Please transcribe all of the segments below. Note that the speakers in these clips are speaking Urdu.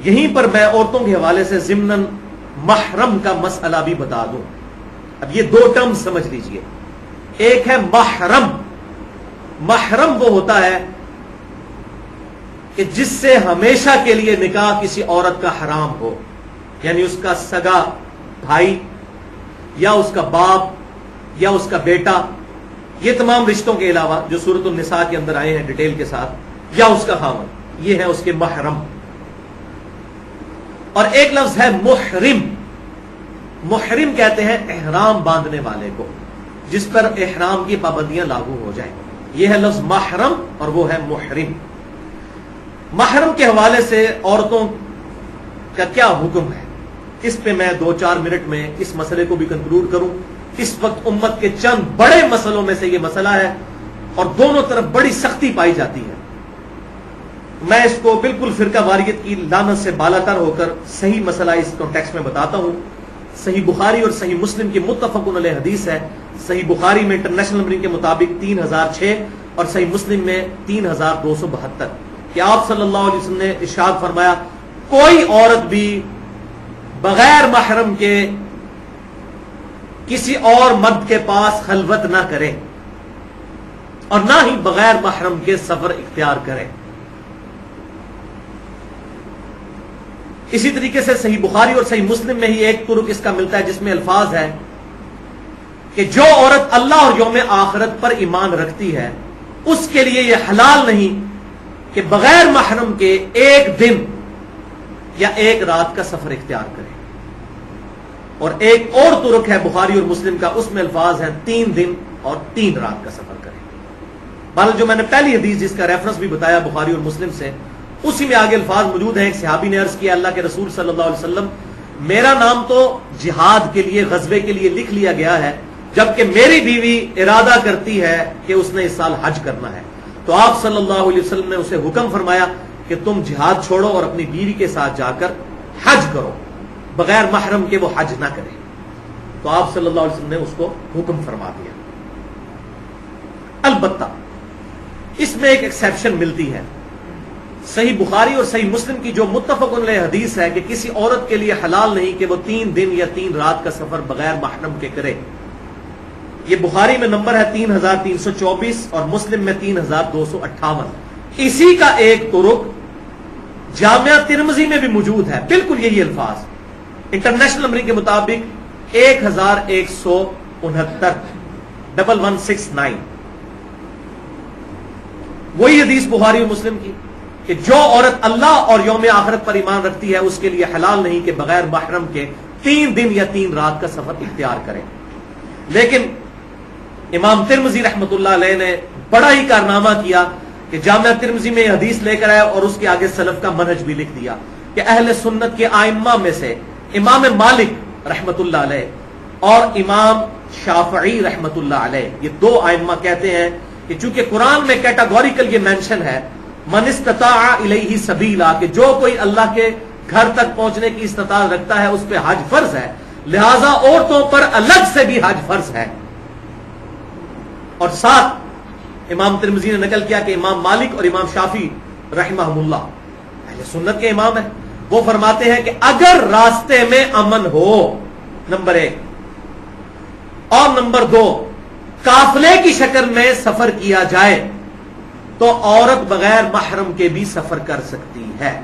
یہیں پر میں عورتوں کے حوالے سے ضمناً محرم کا مسئلہ بھی بتا دوں. اب یہ دو ٹرم سمجھ لیجئے. ایک ہے محرم. محرم وہ ہوتا ہے کہ جس سے ہمیشہ کے لیے نکاح کسی عورت کا حرام ہو، یعنی اس کا سگا بھائی یا اس کا باپ یا اس کا بیٹا، یہ تمام رشتوں کے علاوہ جو سورۃ النساء کے اندر آئے ہیں ڈیٹیل کے ساتھ، یا اس کا خاوند، یہ ہے اس کے محرم. اور ایک لفظ ہے محرم. محرم کہتے ہیں احرام باندھنے والے کو، جس پر احرام کی پابندیاں لاگو ہو جائیں. یہ ہے لفظ محرم اور وہ ہے محرم. محرم کے حوالے سے عورتوں کا کیا حکم ہے، اس پہ میں 2-4 منٹ میں اس مسئلے کو بھی کنکلوڈ کروں. اس وقت امت کے چند بڑے مسئلوں میں سے یہ مسئلہ ہے اور دونوں طرف بڑی سختی پائی جاتی ہے. میں اس کو بالکل فرقہ واریت کی لعنت سے بالاتر ہو کر صحیح مسئلہ اس کانٹیکسٹ میں بتاتا ہوں. صحیح بخاری اور صحیح مسلم کی متفق علیہ حدیث ہے. صحیح بخاری میں انٹرنیشنل نمبرنگ کے مطابق 3006 اور صحیح مسلم میں 3272 کہ آپ صلی اللہ علیہ وسلم نے ارشاد فرمایا، کوئی عورت بھی بغیر محرم کے کسی اور مرد کے پاس خلوت نہ کرے اور نہ ہی بغیر محرم کے سفر اختیار کرے. اسی طریقے سے صحیح بخاری اور صحیح مسلم میں ہی ایک طرق اس کا ملتا ہے جس میں الفاظ ہے کہ جو عورت اللہ اور یوم آخرت پر ایمان رکھتی ہے اس کے لیے یہ حلال نہیں کہ بغیر محرم کے ایک دن یا ایک رات کا سفر اختیار کرے. اور ایک اور طرق ہے بخاری اور مسلم کا، اس میں الفاظ ہیں 3 دن اور 3 رات کا سفر کرے. بہرحال جو میں نے پہلی حدیث جس کا ریفرنس بھی بتایا بخاری اور مسلم سے، اسی میں آگے الفاظ موجود ہیں. ایک صحابی نے عرض کیا اللہ کے رسول صلی اللہ علیہ وسلم، میرا نام تو جہاد کے لیے غزوے کے لیے لکھ لیا گیا ہے، جبکہ میری بیوی ارادہ کرتی ہے کہ اس نے اس سال حج کرنا ہے. تو آپ صلی اللہ علیہ وسلم نے اسے حکم فرمایا کہ تم جہاد چھوڑو اور اپنی بیوی کے ساتھ جا کر حج کرو، بغیر محرم کے وہ حج نہ کرے. تو آپ صلی اللہ علیہ وسلم نے اس کو حکم فرما دیا. البتہ اس میں ایک ایکسیپشن ملتی ہے. صحیح بخاری اور صحیح مسلم کی جو متفق علیہ حدیث ہے کہ کسی عورت کے لیے حلال نہیں کہ وہ 3 دن یا 3 رات کا سفر بغیر محرم کے کرے، یہ بخاری میں نمبر ہے 3324 اور مسلم میں 3258. اسی کا ایک طرق جامعہ ترمذی میں بھی موجود ہے، بالکل یہی الفاظ، انٹرنیشنل نمبرنگ کے مطابق 1169 وہی حدیث بخاری اور مسلم کی کہ جو عورت اللہ اور یوم آخرت پر ایمان رکھتی ہے اس کے لیے حلال نہیں کہ بغیر محرم کے 3 دن یا 3 رات کا سفر اختیار کرے. لیکن امام ترمذی رحمۃ اللہ علیہ نے بڑا ہی کارنامہ کیا کہ جامعہ ترمذی میں یہ حدیث لے کر آیا اور اس کے آگے سلف کا منہج بھی لکھ دیا کہ اہل سنت کے آئمہ میں سے امام مالک رحمۃ اللہ علیہ اور امام شافعی رحمۃ اللہ علیہ، یہ 2 آئمہ کہتے ہیں کہ چونکہ قرآن میں کیٹاگوریکل یہ مینشن ہے من استطاع الیہ سبیلا کہ جو کوئی اللہ کے گھر تک پہنچنے کی استطاعت رکھتا ہے اس پہ حج فرض ہے، لہذا عورتوں پر الگ سے بھی حج فرض ہے. اور ساتھ امام ترمذی نے نقل کیا کہ امام مالک اور امام شافعی رحمہم اللہ اہل سنت کے امام ہیں، وہ فرماتے ہیں کہ اگر راستے میں امن ہو، نمبر 1، اور نمبر 2 قافلے کی شکل میں سفر کیا جائے تو عورت بغیر محرم کے بھی سفر کر سکتی ہے.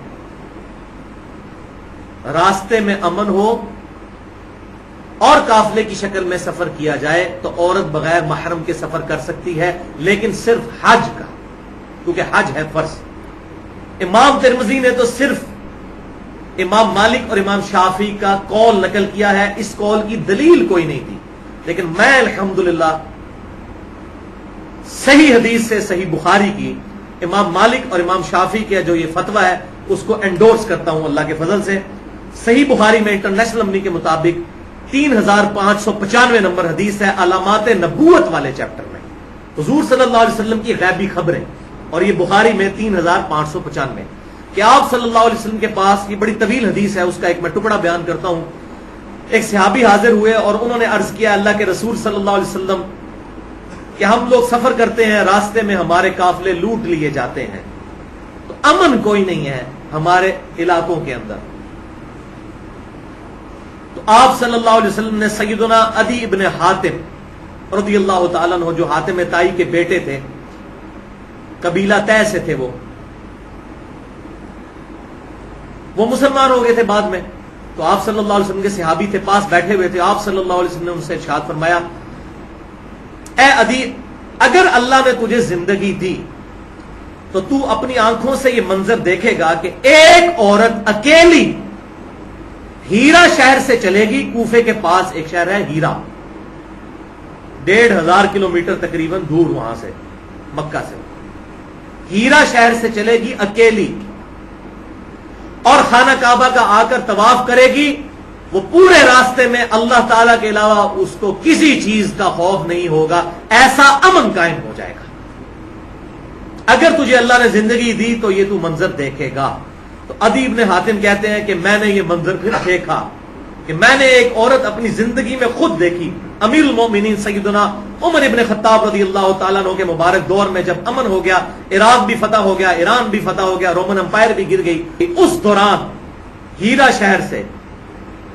راستے میں امن ہو اور قافلے کی شکل میں سفر کیا جائے تو عورت بغیر محرم کے سفر کر سکتی ہے، لیکن صرف حج کا، کیونکہ حج ہے فرض. امام ترمذی نے تو صرف امام مالک اور امام شافعی کا قول نقل کیا ہے، اس قول کی دلیل کوئی نہیں تھی. لیکن میں الحمدللہ صحیح حدیث سے صحیح بخاری کی امام مالک اور امام شافعی کا جو یہ فتویٰ ہے اس کو انڈورس کرتا ہوں اللہ کے فضل سے. صحیح بخاری میں انٹرنیشنل نمبر کے مطابق 3595 نمبر حدیث ہے علامات نبوت والے چیپٹر میں، حضور صلی اللہ علیہ وسلم کی غیبی خبریں، اور یہ بخاری میں 3595 کہ آپ صلی اللہ علیہ وسلم کے پاس، یہ بڑی طویل حدیث ہے، اس کا ایک میں ٹکڑا بیان کرتا ہوں. ایک صحابی حاضر ہوئے اور انہوں نے عرض کیا اللہ کے رسول صلی اللہ علیہ وسلم کہ ہم لوگ سفر کرتے ہیں، راستے میں ہمارے قافلے لوٹ لیے جاتے ہیں، تو امن کوئی نہیں ہے، ہمارے علاقوں کے اندر. تو آپ صلی اللہ علیہ وسلم نے سیدنا عدی ابن حاتم رضی اللہ تعالیٰ عنہ، جو حاتم طائی کے بیٹے تھے، قبیلہ طے سے تھے، وہ مسلمان ہو گئے تھے بعد میں. تو آپ صلی اللہ علیہ وسلم کے صحابی تھے، پاس بیٹھے ہوئے تھے. آپ صلی اللہ علیہ وسلم نے ان سے ارشاد فرمایا، اے عدی، اگر اللہ نے تجھے زندگی دی تو تو اپنی آنکھوں سے یہ منظر دیکھے گا کہ ایک عورت اکیلی ہیرا شہر سے چلے گی. کوفے کے پاس ایک شہر ہے ہیرا، 1500 کلومیٹر تقریباً دور وہاں سے، مکہ سے. ہیرا شہر سے چلے گی اکیلی اور خانہ کعبہ کا آ کر طواف کرے گی. وہ پورے راستے میں اللہ تعالیٰ کے علاوہ اس کو کسی چیز کا خوف نہیں ہوگا. ایسا امن قائم ہو جائے گا. اگر تجھے اللہ نے زندگی دی تو یہ تو منظر دیکھے گا. تو عدی ابن حاتم کہتے ہیں کہ میں نے یہ منظر پھر دیکھا کہ میں نے ایک عورت اپنی زندگی میں خود دیکھی. امیر المومنین سیدنا عمر ابن خطاب رضی اللہ تعالیٰ عنہ کے مبارک دور میں جب امن ہو گیا، عراق بھی فتح ہو گیا، ایران بھی فتح ہو گیا، رومن امپائر بھی گر گئی، اس دوران ہیرا شہر سے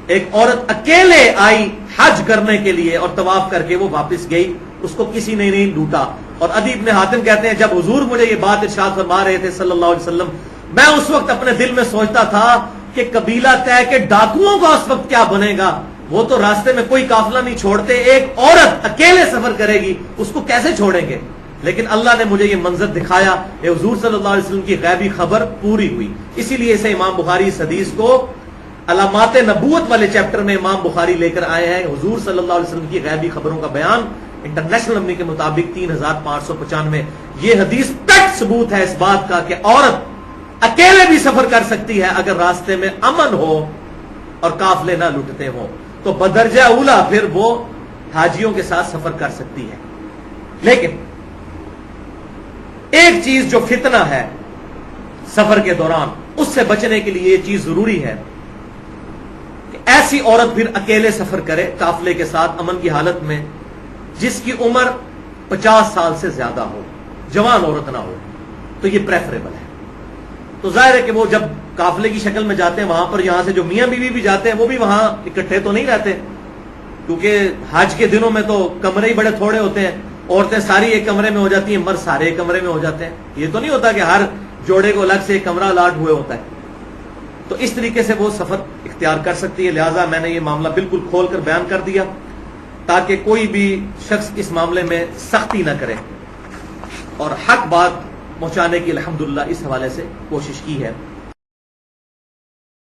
ایک عورت اکیلے آئی حج کرنے کے لیے اور طواف کر کے وہ واپس گئی. اس کو کسی نے نہیں لوٹا. اور عدی ابن حاتم کہتے ہیں جب حضور مجھے یہ بات ارشاد فرما رہے تھے صلی اللہ علیہ وسلم، میں اس وقت اپنے دل میں سوچتا تھا کہ قبیلہ طے کے ڈاکوؤں کا اس وقت کیا بنے گا. وہ تو راستے میں کوئی قافلہ نہیں چھوڑتے، ایک عورت اکیلے سفر کرے گی، اس کو کیسے چھوڑیں گے. لیکن اللہ نے مجھے یہ منظر دکھایا کہ حضور صلی اللہ علیہ وسلم کی غیبی خبر پوری ہوئی. اسی لیے اسے امام بخاری اس حدیث کو علامات نبوت والے چیپٹر میں امام بخاری لے کر آئے ہیں. حضور صلی اللہ علیہ وسلم کی غیبی خبروں کا بیان انٹرنیشنل نمبر کے مطابق 3595. یہ حدیث تک ثبوت ہے اس بات کا کہ عورت اکیلے بھی سفر کر سکتی ہے اگر راستے میں امن ہو اور قافلے نہ لٹتے ہوں. تو بدرجہ اولا پھر وہ حاجیوں کے ساتھ سفر کر سکتی ہے. لیکن ایک چیز جو فتنہ ہے سفر کے دوران، اس سے بچنے کے لیے یہ چیز ضروری ہے کہ ایسی عورت پھر اکیلے سفر کرے قافلے کے ساتھ امن کی حالت میں جس کی عمر 50 سال سے زیادہ ہو، جوان عورت نہ ہو. تو یہ پریفریبل ہے. تو ظاہر ہے کہ وہ جب قافلے کی شکل میں جاتے ہیں وہاں پر یہاں سے جو میاں بیوی بھی جاتے ہیں وہ بھی وہاں اکٹھے تو نہیں رہتے، کیونکہ حج کے دنوں میں تو کمرے ہی بڑے تھوڑے ہوتے ہیں. عورتیں ساری ایک کمرے میں ہو جاتی ہیں، مرد سارے ایک کمرے میں ہو جاتے ہیں. یہ تو نہیں ہوتا کہ ہر جوڑے کو الگ سے ایک کمرہ الاٹ ہوئے ہوتا ہے. تو اس طریقے سے وہ سفر اختیار کر سکتی ہے. لہٰذا میں نے یہ معاملہ بالکل کھول کر بیان کر دیا تاکہ کوئی بھی شخص اس معاملے میں سختی نہ کرے. اور حق بات پہنچانے کی الحمدللہ اس حوالے سے کوشش کی ہے.